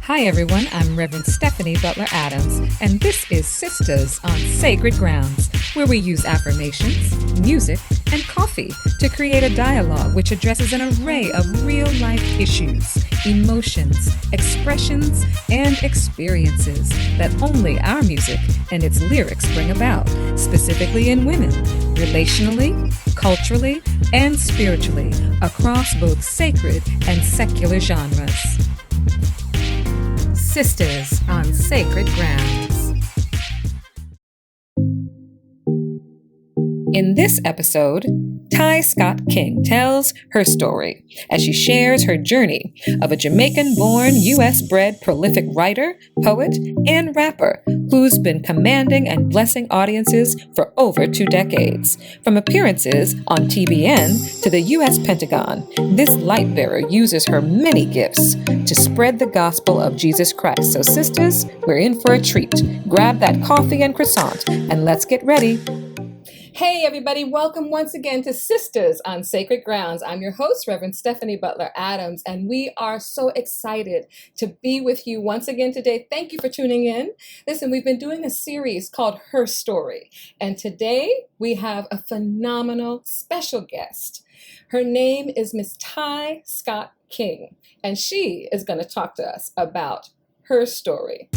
Hi everyone, I'm Reverend Stephanie Butler Adams, and this is Sisters on Sacred Grounds, where we use affirmations, music, and coffee to create a dialogue which addresses an array of real-life issues, emotions, expressions, and experiences that only our music and its lyrics bring about, specifically in women, relationally, culturally, and spiritually, across both sacred and secular genres. Sisters on Sacred Grounds. In this episode, Ty Scott King tells her story as she shares her journey of a Jamaican-born, U.S.-bred prolific writer, poet, and rapper who's been commanding and blessing audiences for over 2 decades. From appearances on TBN to the U.S. Pentagon, this light bearer uses her many gifts to spread the gospel of Jesus Christ. So sisters, we're in for a treat. Grab that coffee and croissant, and let's get ready. Hey everybody, welcome once again to Sisters on Sacred Grounds. I'm your host, Reverend Stephanie Butler Adams, and we are so excited to be with you once again today. Thank you for tuning in. Listen, we've been doing a series called HerStory, and today we have a phenomenal special guest. Her name is Miss Ty Scott King, and she is going to talk to us about her story.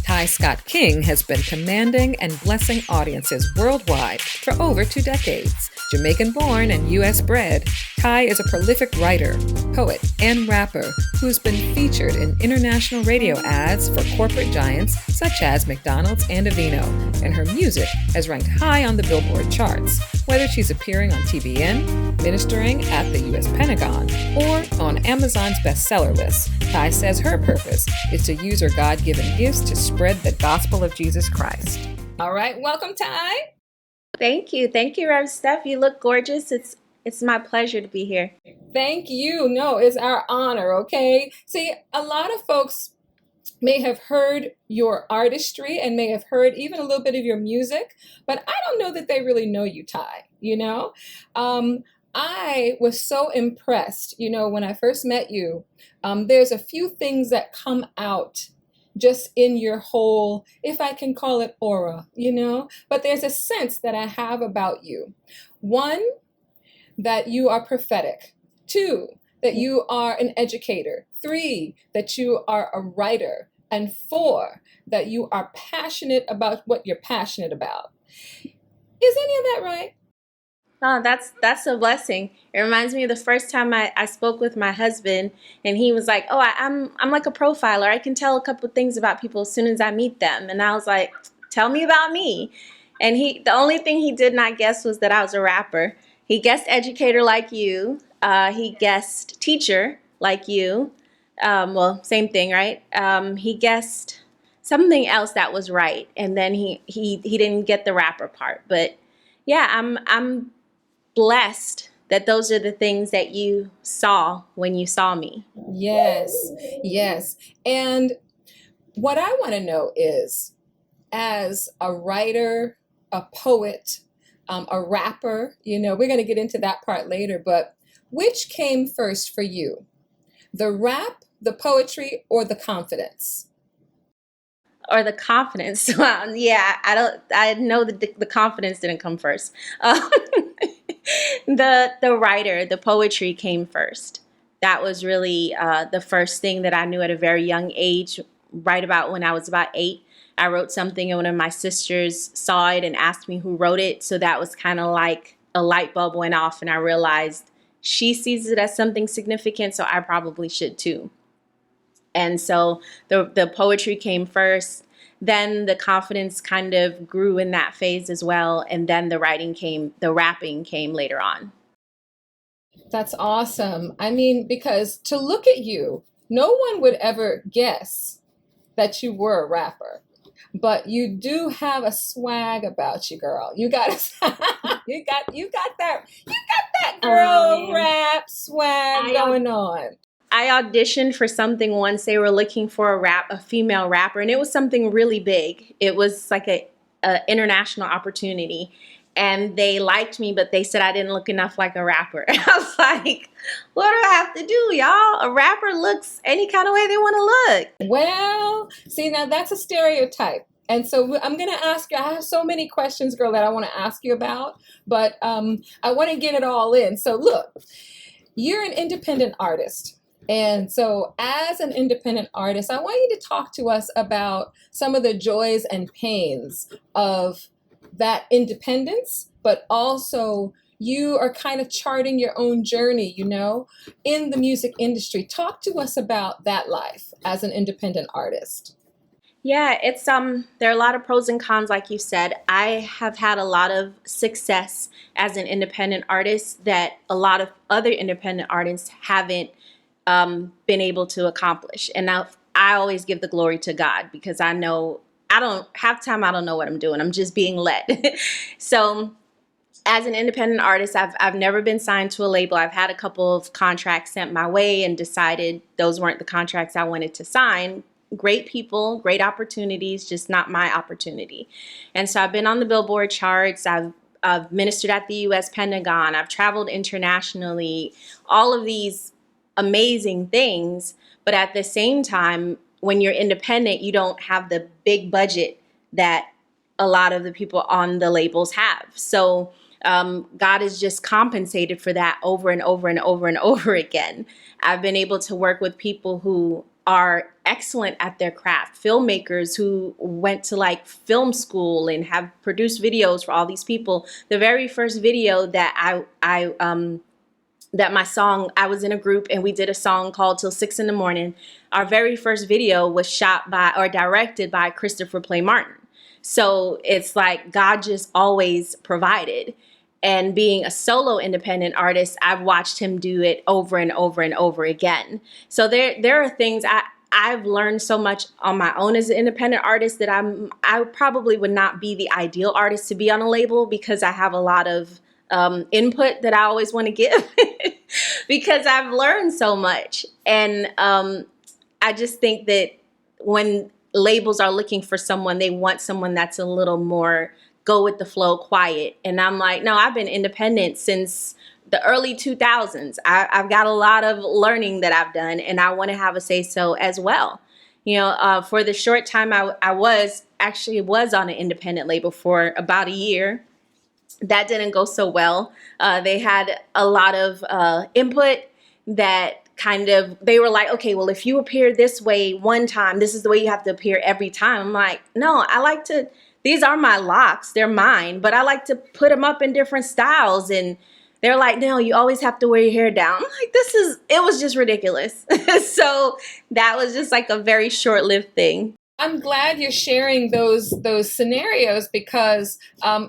Ty Scott King has been commanding and blessing audiences worldwide for over 2 decades. Jamaican-born and U.S.-bred, Ty is a prolific writer, poet, and rapper who's been featured in international radio ads for corporate giants such as McDonald's and Aveeno, and her music has ranked high on the Billboard charts, whether she's appearing on TBN, ministering at the U.S. Pentagon, or on Amazon's bestseller list. Ty says her purpose is to use her God-given gifts to spread the gospel of Jesus Christ. All right, welcome, Ty. Thank you, Rev. Steph. You look gorgeous. It's my pleasure to be here. Thank you. No, it's our honor. Okay. See, a lot of folks may have heard your artistry and may have heard even a little bit of your music, but I don't know that they really know you, Ty. I was so impressed, when I first met you. There's a few things that come out just in your whole, if I can call it aura, but there's a sense that I have about you. 1, that you are prophetic. 2, that you are an educator. 3, that you are a writer. And 4, that you are passionate about what you're passionate about. Is any of that right? Oh, that's a blessing. It reminds me of the first time I spoke with my husband, and he was like, "Oh, I'm like a profiler. I can tell a couple of things about people as soon as I meet them." And I was like, "Tell me about me." And the only thing he did not guess was that I was a rapper. He guessed educator like you. He guessed teacher like you. Well, same thing, right? He guessed something else that was right, and then he didn't get the rapper part. But yeah, I'm blessed that those are the things that you saw when you saw me. Yes. And what I want to know is, as a writer, a poet, a rapper, we're going to get into that part later, but which came first for you? The rap, the poetry, or the confidence? Or the confidence. Well, yeah, I know that the confidence didn't come first. The writer, the poetry came first. That was really the first thing that I knew at a very young age, right about when I was about 8. I wrote something and one of my sisters saw it and asked me who wrote it. So that was kind of like a light bulb went off, and I realized she sees it as something significant, so I probably should too. And so the poetry came first, then the confidence kind of grew in that phase as well, and then the rapping came later on. That's awesome. I mean, because to look at you, no one would ever guess that you were a rapper, but you do have a swag about you, girl. You got that girl rap swag going on. I auditioned for something once. They were looking for a female rapper, and it was something really big. It was like a international opportunity, and they liked me, but they said I didn't look enough like a rapper. I was like, what do I have to do, y'all? A rapper looks any kind of way they want to look. Well, see, now that's a stereotype. And so I'm going to ask you, I have so many questions, girl, that I want to ask you about, but I want to get it all in. So look, you're an independent artist. And so as an independent artist, I want you to talk to us about some of the joys and pains of that independence, but also you are kind of charting your own journey, in the music industry. Talk to us about that life as an independent artist. Yeah, it's there are a lot of pros and cons, like you said. I have had a lot of success as an independent artist that a lot of other independent artists haven't been able to accomplish. And now I always give the glory to God, because I know I don't half the time I don't know what I'm doing. I'm just being led. So as an independent artist, I've never been signed to a label. I've had a couple of contracts sent my way and decided those weren't the contracts I wanted to sign. Great people, great opportunities, just not my opportunity. And so I've been on the Billboard charts. I've ministered at the U.S. Pentagon. I've traveled internationally. All of these amazing things. But at the same time, when you're independent, you don't have the big budget that a lot of the people on the labels have. So God has just compensated for that over and over and over and over again. I've been able to work with people who are excellent at their craft, filmmakers who went to like film school and have produced videos for all these people. The very first video that that my song, I was in a group and we did a song called Till 6 in the Morning. Our very first video was shot by or directed by Christopher Play Martin. So it's like God just always provided. And being a solo independent artist, I've watched him do it over and over and over again. So there are things I've learned so much on my own as an independent artist that I probably would not be the ideal artist to be on a label, because I have a lot of input that I always want to give because I've learned so much. And I just think that when labels are looking for someone, they want someone that's a little more go with the flow, quiet. And I'm like, no, I've been independent since the early 2000s. I've got a lot of learning that I've done, and I want to have a say so as well. For the short time I was on an independent label for about a year. That didn't go so well. They had a lot of input that they were like, okay, well, if you appear this way one time, this is the way you have to appear every time. I'm like, no, these are my locks, they're mine, but I like to put them up in different styles. And they're like, no, you always have to wear your hair down. I'm like, it was just ridiculous. So that was just like a very short-lived thing. I'm glad you're sharing those scenarios, because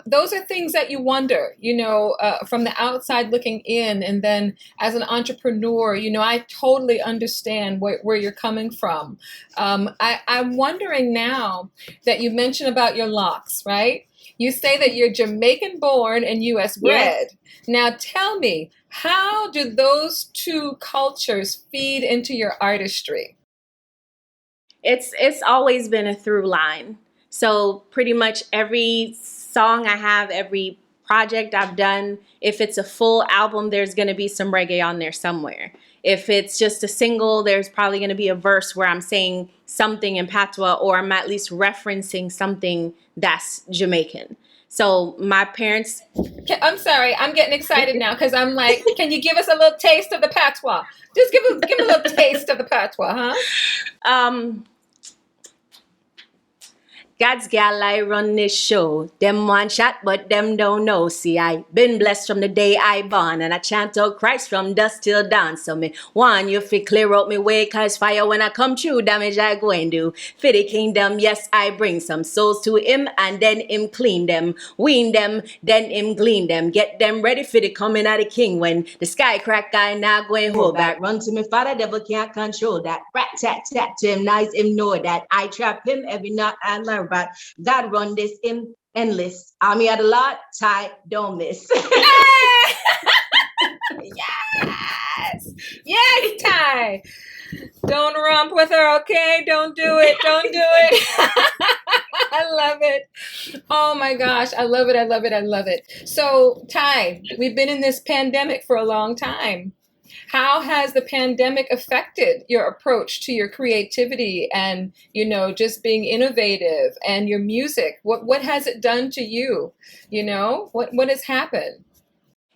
those are things that you wonder, from the outside looking in. And then as an entrepreneur, I totally understand where you're coming from. I'm wondering now that you mentioned about your locks, right? You say that you're Jamaican born and U.S. bred. Yes. Now tell me, how do those two cultures feed into your artistry? It's always been a through line. So pretty much every song I have, every project I've done, if it's a full album, there's going to be some reggae on there somewhere. If it's just a single, there's probably going to be a verse where I'm saying something in patois, or I'm at least referencing something that's Jamaican. So my parents... I'm sorry, I'm getting excited now, because I'm like, can you give us a little taste of the patois? Just give a little taste of the patois, huh? God's gal I run this show. Them one shot, but them don't know. See, I been blessed from the day I born, and I chant out Christ from dusk till dawn. So me want you fi clear out me way, cause fire when I come through, damage I go and do. For the kingdom, yes, I bring some souls to him, and then him clean them, wean them, then him glean them, get them ready for the coming of the king. When the sky crack, I now go and hold back. Run to me, father, devil can't control that. Rat tat tat to him, nice him know that. I trap him every night and learn. But God run this in endless. Army of the Lord, tie, don't miss. Yes! Yes, Ty! Don't romp with her, okay? Don't do it. Don't do it. I love it. Oh my gosh, I love it. I love it. I love it. So, Ty, we've been in this pandemic for a long time. How has the pandemic affected your approach to your creativity and, just being innovative and your music? What has it done to you? What has happened?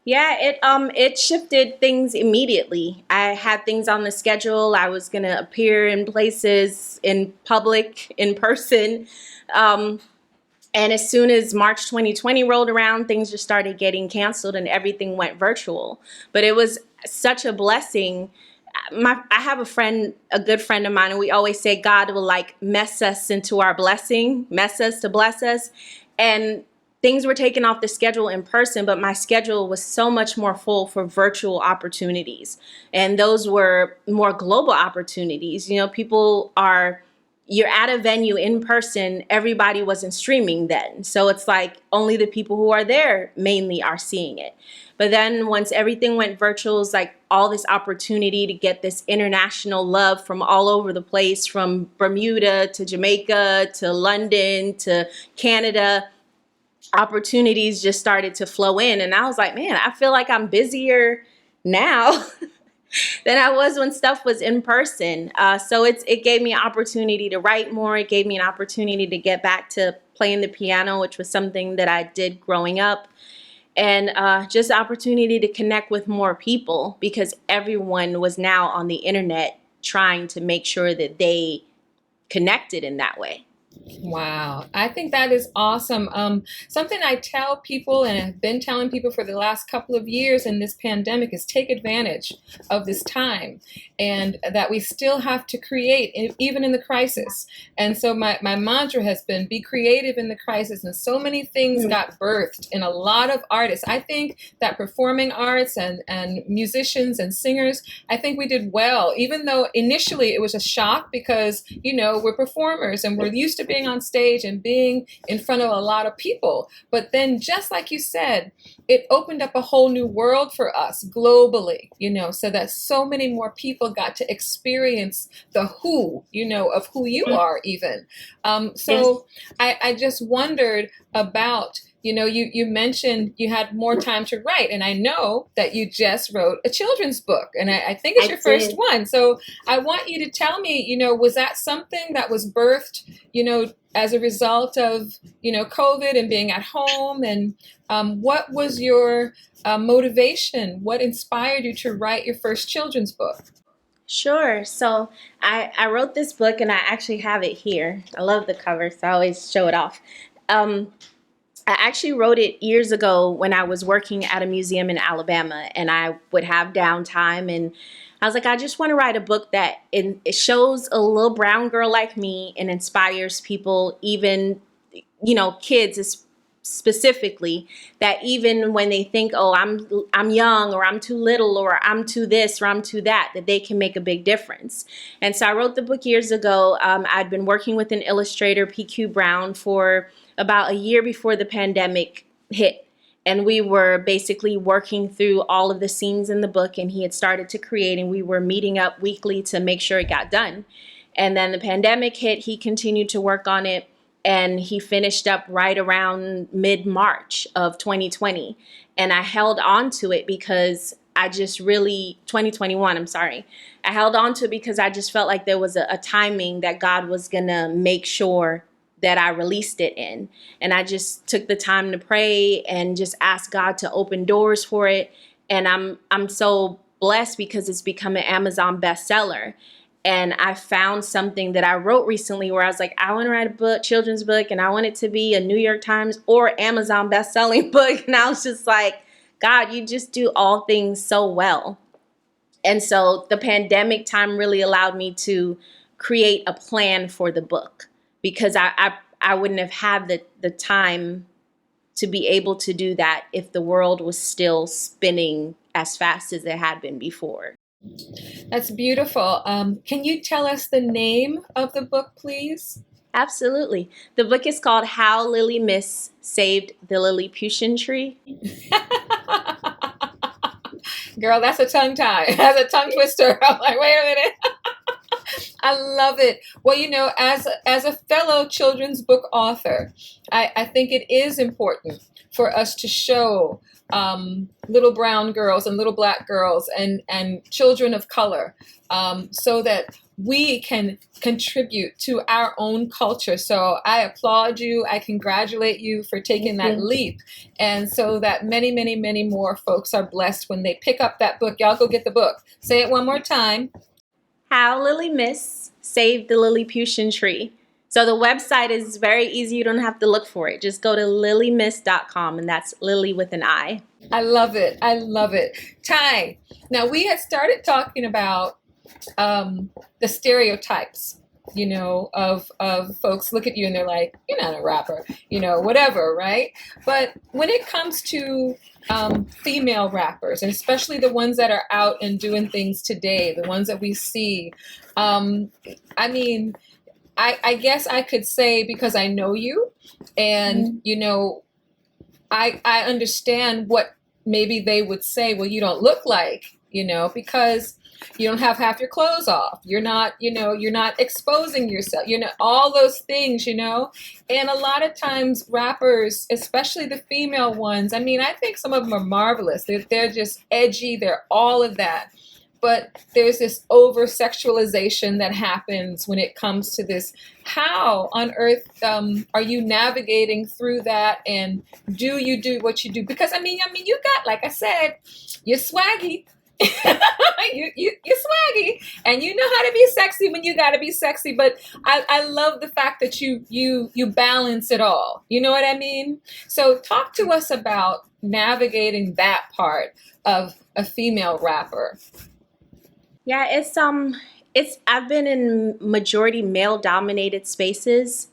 Yeah, it shifted things immediately. I had things on the schedule. I was gonna appear in places in public, in person. Um, and as soon as March 2020 rolled around, things just started getting canceled and everything went virtual. But it was such a blessing. I have a good friend of mine, and we always say God will like mess us into our blessing, mess us to bless us. And things were taken off the schedule in person, but my schedule was so much more full for virtual opportunities. And those were more global opportunities. People are you're at a venue in person, everybody wasn't streaming then. So it's like only the people who are there mainly are seeing it. But then once everything went virtual, it's like all this opportunity to get this international love from all over the place, from Bermuda to Jamaica to London to Canada. Opportunities just started to flow in. And I was like, man, I feel like I'm busier now than I was when stuff was in person. So it gave me an opportunity to write more. It gave me an opportunity to get back to playing the piano, which was something that I did growing up. And just the opportunity to connect with more people because everyone was now on the internet trying to make sure that they connected in that way. Wow, I think that is awesome. Something I tell people and have been telling people for the last couple of years in this pandemic is take advantage of this time and that we still have to create even in the crisis. And so my mantra has been be creative in the crisis. And so many things got birthed in a lot of artists. I think that performing arts and musicians and singers, I think we did well, even though initially it was a shock because, we're performers and we're used to being on stage and being in front of a lot of people. But then, just like you said, it opened up a whole new world for us globally, so that so many more people got to experience the of who you are even. So I just wondered about, you mentioned you had more time to write, and I know that you just wrote a children's book, and I think it's your first one. So I want you to tell me, was that something that was birthed, as a result of, COVID and being at home? And what was your motivation? What inspired you to write your first children's book? Sure. So I wrote this book and I actually have it here. I love the cover, so I always show it off. Um, I actually wrote it years ago when I was working at a museum in Alabama and I would have downtime and I was like, I just want to write a book that it shows a little brown girl like me and inspires people, even, kids specifically, that even when they think, oh, I'm young or I'm too little or I'm too this or I'm too that they can make a big difference. And so I wrote the book years ago. I'd been working with an illustrator, PQ Brown, for about a year before the pandemic hit. And we were basically working through all of the scenes in the book, and he had started to create, and we were meeting up weekly to make sure it got done. And then the pandemic hit, he continued to work on it, and he finished up right around mid-March of 2020. And I held on to it because 2021, I'm sorry. I held on to it because I just felt like there was a timing that God was going to make sure that I released it in. And I just took the time to pray and just ask God to open doors for it. And I'm so blessed because it's become an Amazon bestseller. And I found something that I wrote recently where I was like, I want to write a book, children's book, and I want it to be a New York Times or Amazon best-selling book. And I was just like, God, you just do all things so well. And so the pandemic time really allowed me to create a plan for the book because I wouldn't have had the time to be able to do that if the world was still spinning as fast as it had been before. That's beautiful. Can you tell us the name of the book, please? Absolutely. The book is called How Lily Miss Saved the Lilliputian Tree. Girl, that's a tongue tie. That's a tongue twister. I'm like, wait a minute. I love it. Well, as a fellow children's book author, I think it is important for us to show little brown girls and little black girls and children of color, so that we can contribute to our own culture. So I applaud you. I congratulate you for taking that leap. And so that many, many, many more folks are blessed when they pick up that book. Y'all go get the book. Say it one more time. How Lily Miss Saved the Lilliputian Tree. So the website is very easy. You don't have to look for it. Just go to lilymiss.com, and that's Lily with an I. I love it. I love it. Ty, now we had started talking about the stereotypes, of folks look at you and they're like, you're not a rapper, whatever, right? But when it comes to female rappers, and especially the ones that are out and doing things today, the ones that we see, I mean, I guess I could say, because I know you, and I understand what maybe they would say. Well, you don't look like, because you don't have half your clothes off. You're not exposing yourself, all those things, and a lot of times rappers, especially the female ones, I mean, I think some of them are marvelous. They're just edgy. They're all of that. But there's this over sexualization that happens when it comes to this. How on earth are you navigating through that? And do you do what you do? Because I mean, you got, like I said, you're swaggy. You're swaggy, and you know how to be sexy when you got to be sexy. But I love the fact that you balance it all. You know what I mean? So talk to us about navigating that part of a female rapper. Yeah, it's I've been in majority male dominated spaces,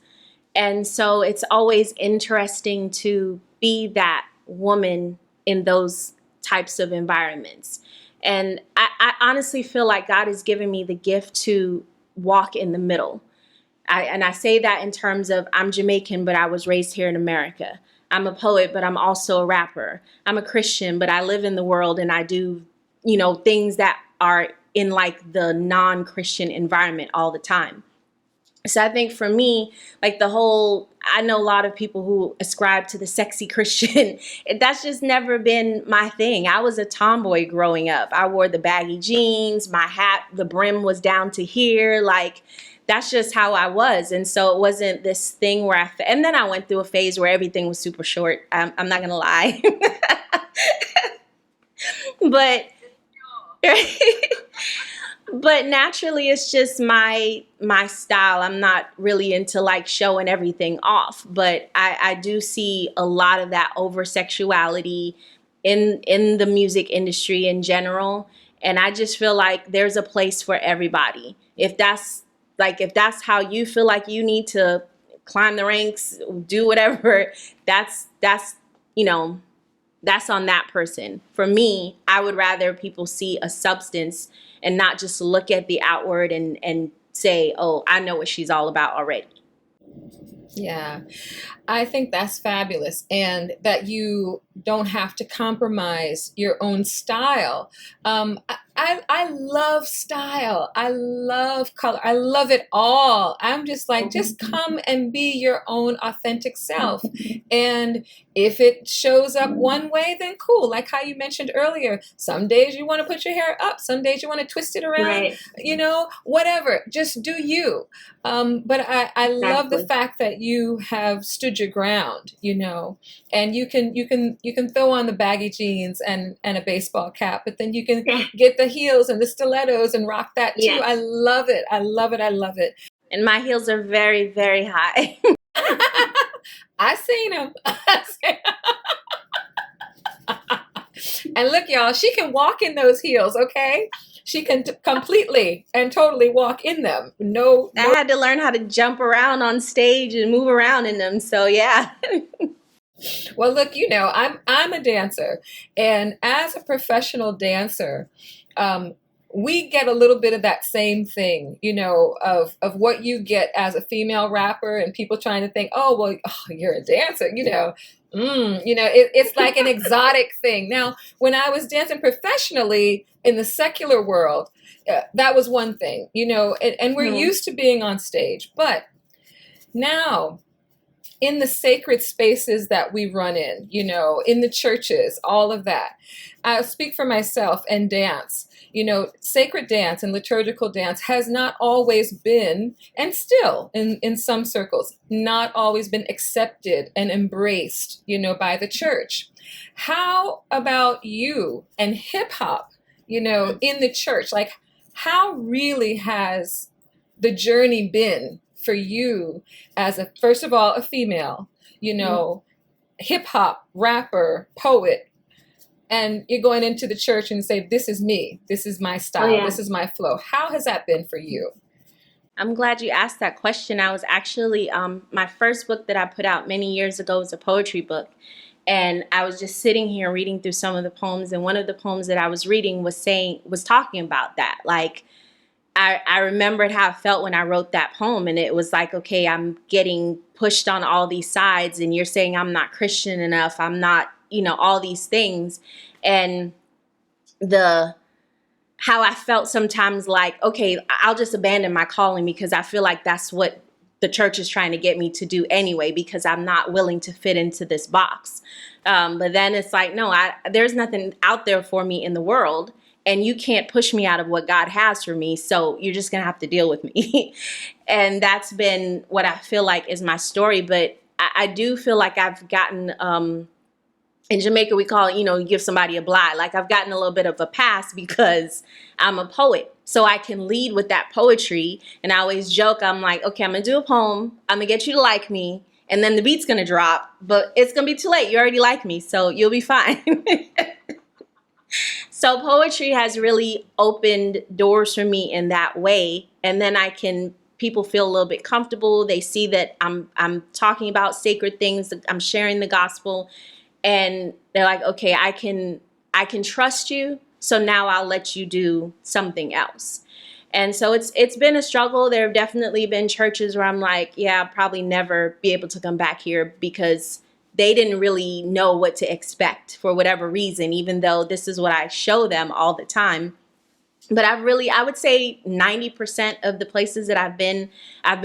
and so it's always interesting to be that woman in those types of environments. And I honestly feel like God has given me the gift to walk in the middle. And I say that in terms of, I'm Jamaican, but I was raised here in America. I'm a poet, but I'm also a rapper. I'm a Christian, but I live in the world and I do, things that are in like the non-Christian environment all the time. So I think for me, like I know a lot of people who ascribe to the sexy Christian. That's just never been my thing. I was a tomboy growing up. I wore the baggy jeans, my hat, the brim was down to here. Like, that's just how I was. And so it wasn't this thing where and then I went through a phase where everything was super short. I'm not going to lie. But But naturally, it's just my style. I'm not really into like showing everything off, but I do see a lot of that over sexuality in the music industry in general. And I just feel like there's a place for everybody. If that's how you feel like you need to climb the ranks, do whatever, that's that's on that person. For me, I would rather people see a substance and not just look at the outward and say, oh, I know what she's all about already. Yeah, I think that's fabulous, and that you don't have to compromise your own style. I love style. I love color. I love it all. I'm just like, just come and be your own authentic self. And if it shows up one way, then cool. Like how you mentioned earlier, some days you want to put your hair up, some days you want to twist it around, Right. Whatever. Just do you. But I love the Exactly. fact that you have stood your ground, and you can throw on the baggy jeans and a baseball cap, but then you can get the heels and the stilettos and rock that too. Yes. I love it. I love it. I love it. And my heels are very, very high. I seen them. And look, y'all, she can walk in those heels, okay? She can completely and totally walk in them. No. I had to learn how to jump around on stage and move around in them. So yeah. Well, look, I'm a dancer, and as a professional dancer, we get a little bit of that same thing, of what you get as a female rapper, and people trying to think, oh, well, you're a dancer, It's like an exotic thing. Now, when I was dancing professionally in the secular world, that was one thing, and we're Mhm. used to being on stage. But now, in the sacred spaces that we run in the churches, all of that. I'll speak for myself and dance. Sacred dance and liturgical dance has not always been, and still in some circles, not always been accepted and embraced, by the church. How about you and hip hop, in the church? Like, how really has the journey been for you as first of all, a female, hip hop, rapper, poet, and you're going into the church and say, this is me, this is my Oh style, yeah. this is my flow. How has that been for you? I'm glad you asked that question. I was actually, my first book that I put out many years ago was a poetry book. And I was just sitting here reading through some of the poems. And one of the poems that I was reading was talking about that. Like, I remembered how I felt when I wrote that poem. And it was like, okay, I'm getting pushed on all these sides. And you're saying I'm not Christian enough. I'm not, all these things. And the how I felt sometimes like, okay, I'll just abandon my calling because I feel like that's what the church is trying to get me to do anyway, because I'm not willing to fit into this box. But then it's like, no, there's nothing out there for me in the world, and you can't push me out of what God has for me. So you're just going to have to deal with me. And that's been what I feel like is my story. But I do feel like I've gotten, in Jamaica, we call it, you give somebody a blight. Like, I've gotten a little bit of a pass because I'm a poet. So I can lead with that poetry. And I always joke, I'm like, okay, I'm going to do a poem. I'm going to get you to like me. And then the beat's going to drop. But it's going to be too late. You already like me. So you'll be fine. So poetry has really opened doors for me in that way. And then people feel a little bit comfortable. They see that I'm talking about sacred things. I'm sharing the gospel. And they're like, okay, I can trust you. So now I'll let you do something else. And so it's been a struggle. There have definitely been churches where I'm like, yeah, I'll probably never be able to come back here because they didn't really know what to expect for whatever reason, even though this is what I show them all the time. But I would say 90% of the places that I've been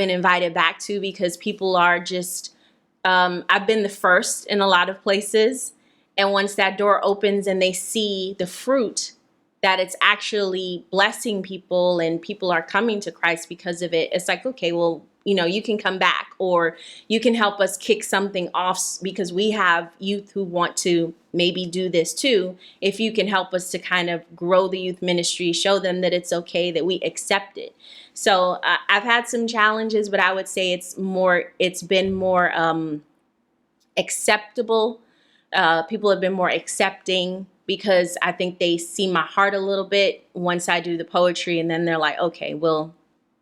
invited back to because people are just, I've been the first in a lot of places. And once that door opens and they see the fruit, that it's actually blessing people and people are coming to Christ because of it, it's like, okay, well, you can come back, or you can help us kick something off because we have youth who want to maybe do this too. If you can help us to kind of grow the youth ministry, show them that it's okay, that we accept it. So I've had some challenges, but I would say it's been more acceptable. People have been more accepting because I think they see my heart a little bit once I do the poetry, and then they're like, okay, well,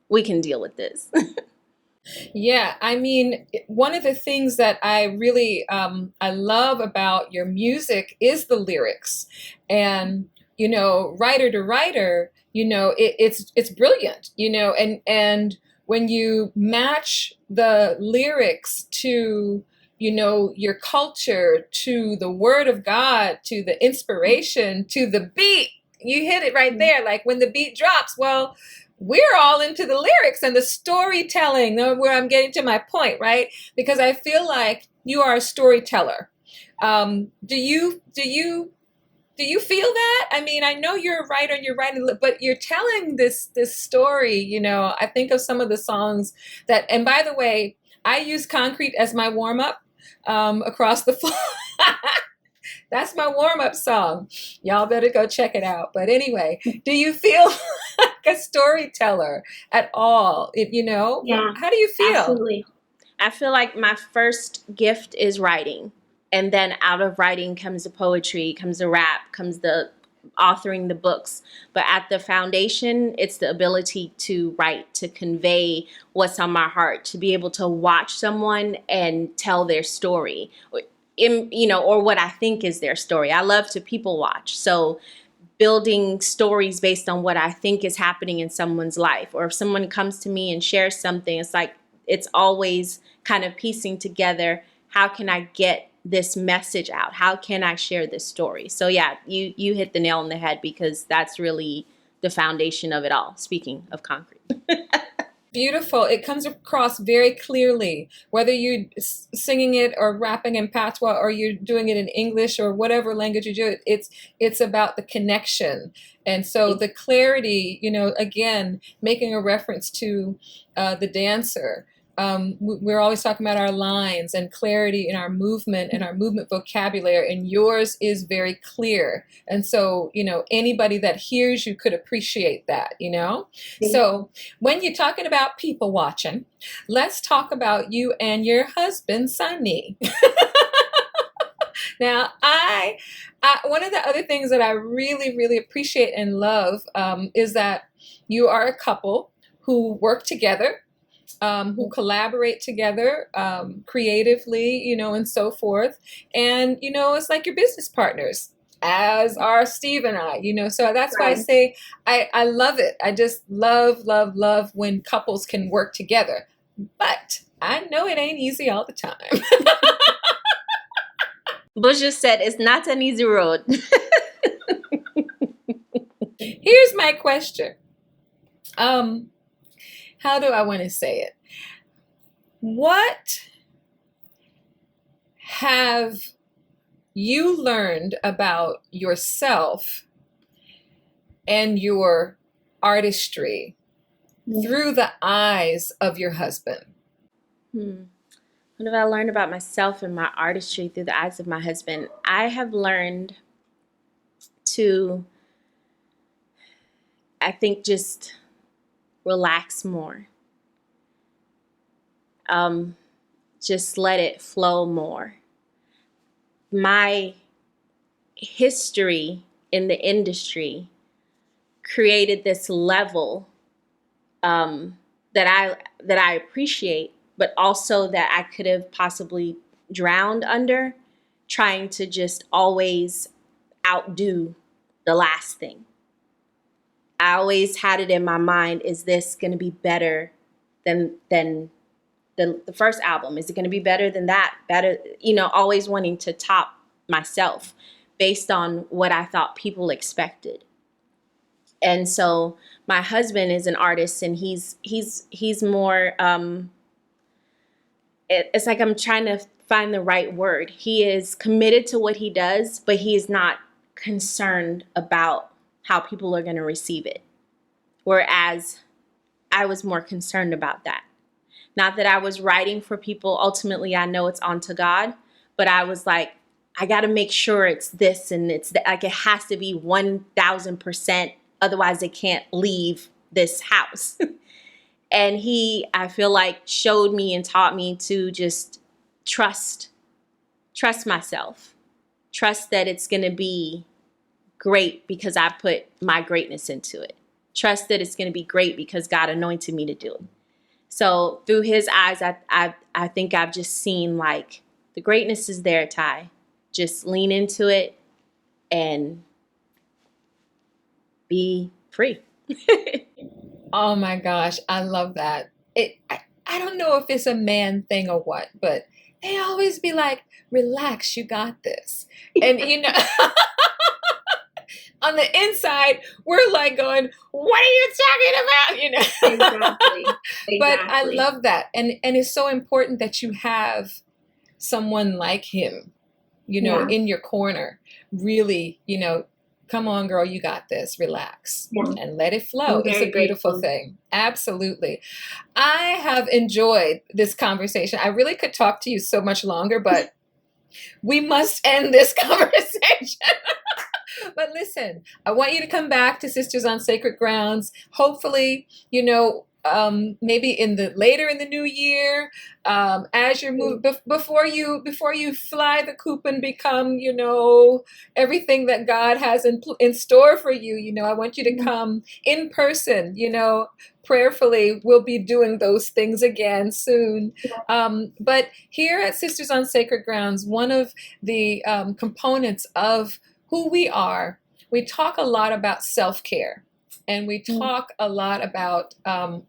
we can deal with this. Yeah, I mean, one of the things that I really I love about your music is the lyrics, and writer to writer, it's brilliant, and when you match the lyrics to your culture, to the word of God, to the inspiration, to the beat, you hit it right there. Like when the beat drops, well, we're all into the lyrics and the storytelling, where I'm getting to my point, right? Because I feel like you are a storyteller. Do you feel that? I mean, I know you're a writer and you're writing, but you're telling this story. I think of some of the songs that, and by the way, I use Concrete as my warm up across the floor. That's my warm up song. Y'all better go check it out. But anyway, do you feel like a storyteller at all? Yeah, How do you feel? absolutely. I feel like my first gift is writing. And then out of writing comes the poetry, comes the rap, comes the authoring the books. But at the foundation, it's the ability to write, to convey what's on my heart, to be able to watch someone and tell their story, or what I think is their story. I love to people watch. So building stories based on what I think is happening in someone's life. Or if someone comes to me and shares something, it's like it's always kind of piecing together, how can I get this message out? How can I share this story? So yeah, you hit the nail on the head, because that's really the foundation of it all. Speaking of concrete. Beautiful. It comes across very clearly, whether you're singing it or rapping in patois or you're doing it in English or whatever language you do it. It's about the connection. And so the clarity, again, making a reference to the dancer. We're always talking about our lines and clarity in our movement and our movement vocabulary, and yours is very clear. And so, anybody that hears you could appreciate that. So when you're talking about people watching, let's talk about you and your husband, Sunny. Now, one of the other things that I really, really appreciate and love is that you are a couple who work together, who collaborate together creatively, and so forth. And, it's like your business partners, as are Steve and I, so that's why I say I love it. I just love, love, love when couples can work together. But I know it ain't easy all the time. Bush just said it's not an easy road. Here's my question. How do I want to say it? What have you learned about yourself and your artistry through the eyes of your husband? What have I learned about myself and my artistry through the eyes of my husband? I have learned to, I think, just relax more. Just let it flow more. My history in the industry created this level that I appreciate, but also that I could have possibly drowned under, trying to just always outdo the last thing. I always had it in my mind, is this going to be better than the first album? Is it going to be better than that? Better, always wanting to top myself based on what I thought people expected. And so my husband is an artist, and he's more, it's like I'm trying to find the right word. He is committed to what he does, but he is not concerned about how people are going to receive it. Whereas I was more concerned about that. Not that I was writing for people. Ultimately, I know it's onto God, but I was like, I got to make sure it's this and it's that. Like, it has to be 1,000%. Otherwise, it can't leave this house. And he, I feel like, showed me and taught me to just trust myself. Trust that it's going to be great because I put my greatness into it. Trust that it's going to be great because God anointed me to do it. So through his eyes, I think I've just seen, like, the greatness is there, Ty. Just lean into it and be free. Oh my gosh, I love that. I don't know if it's a man thing or what, but they always be like, relax, you got this. And on the inside, we're like going, what are you talking about? Exactly. But I love that. And it's so important that you have someone like him, in your corner. Really, come on, girl, you got this. Relax and let it flow. It's a beautiful thing. Absolutely. I have enjoyed this conversation. I really could talk to you so much longer, but we must end this conversation. But listen, I want you to come back to Sisters on Sacred Grounds. Hopefully, maybe later in the new year, as you're moving, before you fly the coop and become, everything that God has in store for you. I want you to come in person. Prayerfully, we'll be doing those things again soon. But here at Sisters on Sacred Grounds, one of the components of who we are, we talk a lot about self-care. and we talk a lot about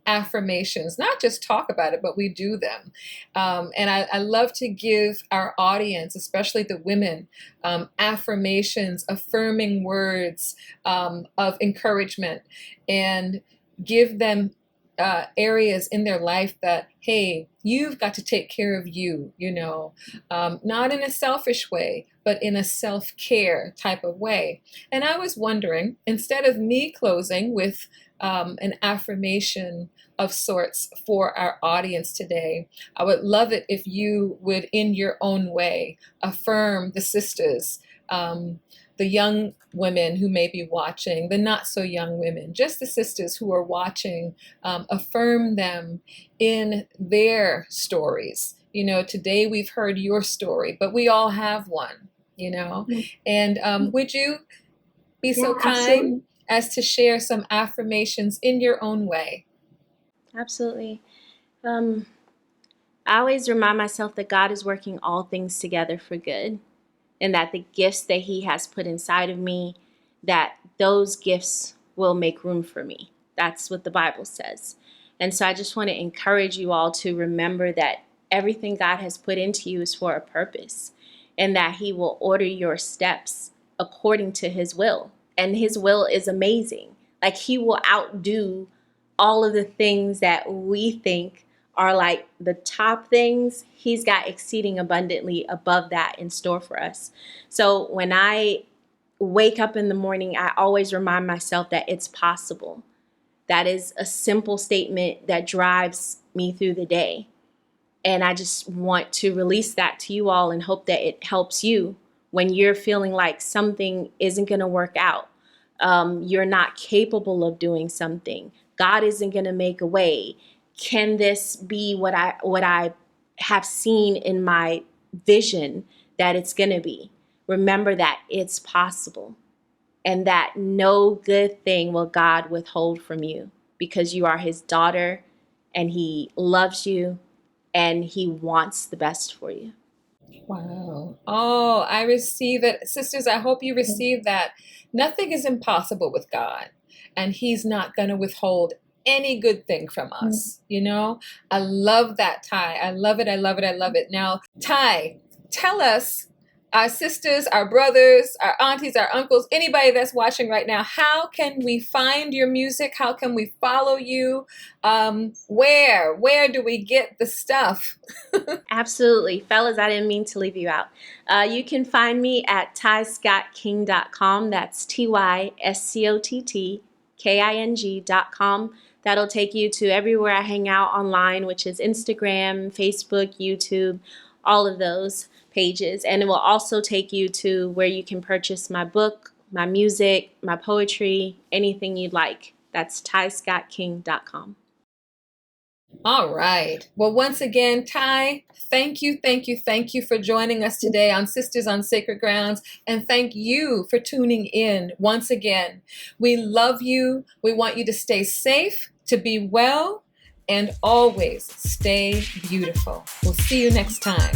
affirmations, not just talk about it, but we do them. And I love to give our audience, especially the women, affirmations, affirming words of encouragement, and give them areas in their life that, hey, you've got to take care of you, not in a selfish way, but in a self-care type of way. And I was wondering, instead of me closing with an affirmation of sorts for our audience today, I would love it if you would, in your own way, affirm the sisters, the young women who may be watching, the not so young women, just the sisters who are watching, affirm them in their stories. Today we've heard your story, but we all have one, And would you be so Yeah, kind absolutely. as to share some affirmations in your own way? Absolutely. Um, I always remind myself that God is working all things together for good, and that the gifts that He has put inside of me, that those gifts will make room for me. That's what the Bible says. And so I just want to encourage you all to remember that everything God has put into you is for a purpose, and that He will order your steps according to His will. And His will is amazing. Like, He will outdo all of the things that we think are like the top things. He's got exceeding abundantly above that in store for us. So when I wake up in the morning, I always remind myself that it's possible. That is a simple statement that drives me through the day. And I just want to release that to you all and hope that it helps you when you're feeling like something isn't going to work out. You're not capable of doing something. God isn't going to make a way. Can this be what I have seen in my vision that it's going to be? Remember that it's possible, and that no good thing will God withhold from you, because you are His daughter, and He loves you, and He wants the best for you. Wow. Oh, I receive it. Sisters, I hope you receive that. Nothing is impossible with God, and He's not going to withhold any good thing from us. I love that, Ty. I love it. I love it. I love it. Now, Ty, tell us, our sisters, our brothers, our aunties, our uncles, anybody that's watching right now, how can we find your music? How can we follow you? Where do we get the stuff? Absolutely. Fellas, I didn't mean to leave you out. You can find me at tyscottking.com. That's TYSCOTTKING.com. That'll take you to everywhere I hang out online, which is Instagram, Facebook, YouTube, all of those pages. And it will also take you to where you can purchase my book, my music, my poetry, anything you'd like. That's tyscottking.com. All right. Well, once again, Ty, thank you, thank you, thank you for joining us today on Sisters on Sacred Grounds. And thank you for tuning in once again. We love you. We want you to stay safe, to be well, and always stay beautiful. We'll see you next time.